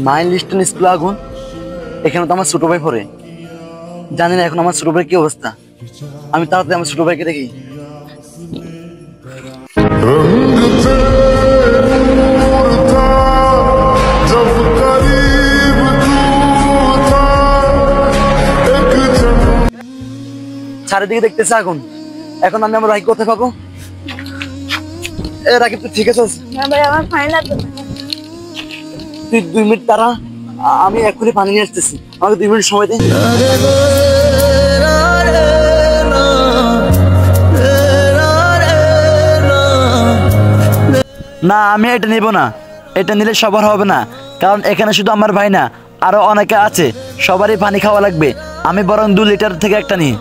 Mile Liston school আগুন, এখানে তো আমার ছোট ভাই পড়ে। জানি না এখন আমার ছোট ভাইয়ের কি অবস্থা। আমি তাড়াতাড়ি আমার ছোট ভাইকে দেখি। চারিদিকে দেখতেছে আগুন, এখন আমি আমার রাকিব কোথায় পাবো? রাকিব তুই ঠিক আছে? তুই 2 মিনিট দাঁড়া, আমি এক্ষুনি পানি নিয়ে আসতেছি। আমাকে 2 মিনিট সময় দে। না, আমি এটা নিব না। এটা নিলে সবার হবে না, কারণ এখানে শুধু আমার ভাই না, আরো অনেকে আছে, সবারই পানি খাওয়া লাগবে। আমি বরং 2 লিটার থেকে একটা নিই।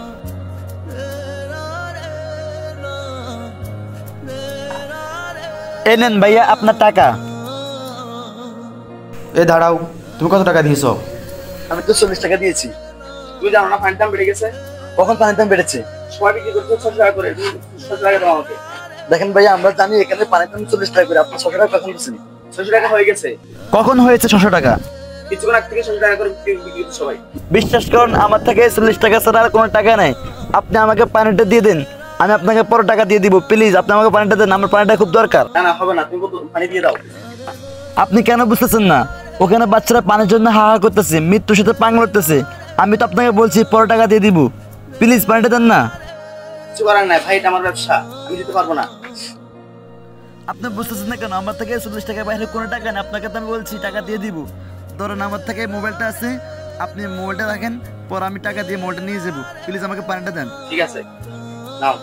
এই নেন ভাইয়া আপনার টাকা। এ দাঁড়াও, তুমি কত টাকা দিয়েছো? আমি তো 40 টাকা দিয়েছি। তুই জানো না পানির দাম বেড়ে গেছে? কখন পানির দাম বেড়েছে? সবাই বিক্রি করতে 600 টাকা করে, 600 টাকা দাও আমাকে। দেখেন ভাইয়া, আমরা জানি এখানে পানির দাম 40 টাকা করে, আপনার 600 টাকা কখন দিচ্ছেন? 600 টাকা হয়ে গেছে। কখন হয়েছে 600 টাকা? কিছুক্ষণ আগ থেকে 600 টাকা করে বিক্রি করতে সবাই। বিশ্বাস করুন, আমার থেকে 40 টাকা ছাড়া আর কোনো টাকা নাই। আপনি আমাকে পানিটা দিয়ে দিন, আমি আপনাকে পরে টাকা দিয়ে দিব। প্লিজ আপনি আমাকে পানিটা দেন, আমার পানিটা খুব দরকার। না না, হবে না, তুমি পানি দিয়ে দাও। আপনি কেন বুঝতেছেন না? ওখানে বাচ্চারা পানির জন্য হাহাকার করতেছে, মৃত্যুর সাথে পাঙ্গ লড়তেছে। আমি তো আপনাকে বলছি পরে টাকা দিয়ে দিব। প্লিজ পানিটা দেন না। কিছু করার নাই ভাই, এটা আমার ব্যবসা, আমি দিতে পারবো না। আপনি বুঝতেছেন না কেন? আমার থেকে 40 টাকা বাইরে কোনো টাকা নেই। আপনাকে তো আমি বলছি টাকা দিয়ে দিব। ধরেন আমার থেকে মোবাইলটা আছে, আপনি মোবাইলটা রাখেন, পর আমি টাকা দিয়ে মোবাইলটা নিয়ে যাবো। প্লিজ আমাকে পানিটা দেন। ঠিক আছে, নাও।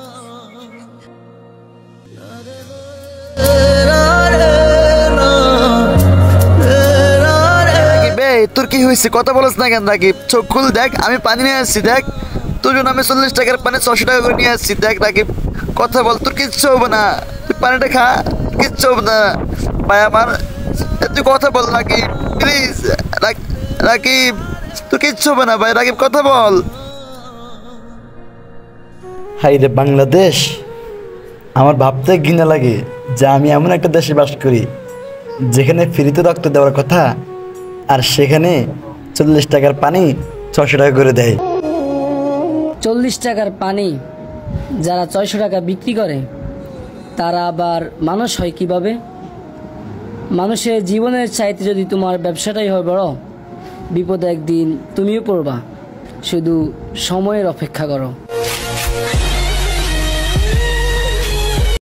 তোর কি হয়েছে? কথা বলছ না কেন রাকিব? চোখ খুল দেখ, আমি পানি নিয়ে আসছি। দেখ তোর জন্য আমি 40 টাকার পানি 600 টাকা করে নিয়ে আসছি। দেখ রাকিব, কথা বল, তোর কিচ্ছু হবে না। তুই পানিটা খা, কিচ্ছু হবে না ভাই আমার। তুই কথা বল রাকিব, প্লিজ। রাকিব, তোর কিচ্ছু হবে না ভাই। রাকিব কথা বল। হাই রে বাংলাদেশ, আমার ভাবতে ঘৃণা লাগে যে আমি এমন একটা দেশে বাস করি যেখানে ফ্রিতে রক্ত দেওয়ার কথা, আর সেখানে 40 টাকার পানি 600 টাকা করে দেয়। 40 টাকার পানি যারা 600 টাকা বিক্রি করে, তারা আবার মানুষ হয় কিভাবে? মানুষের জীবনের চাইতে যদি তোমার ব্যবসাটাই হয় বড়, বিপদে একদিন তুমিও পড়বা। শুধু সময়ের অপেক্ষা করো।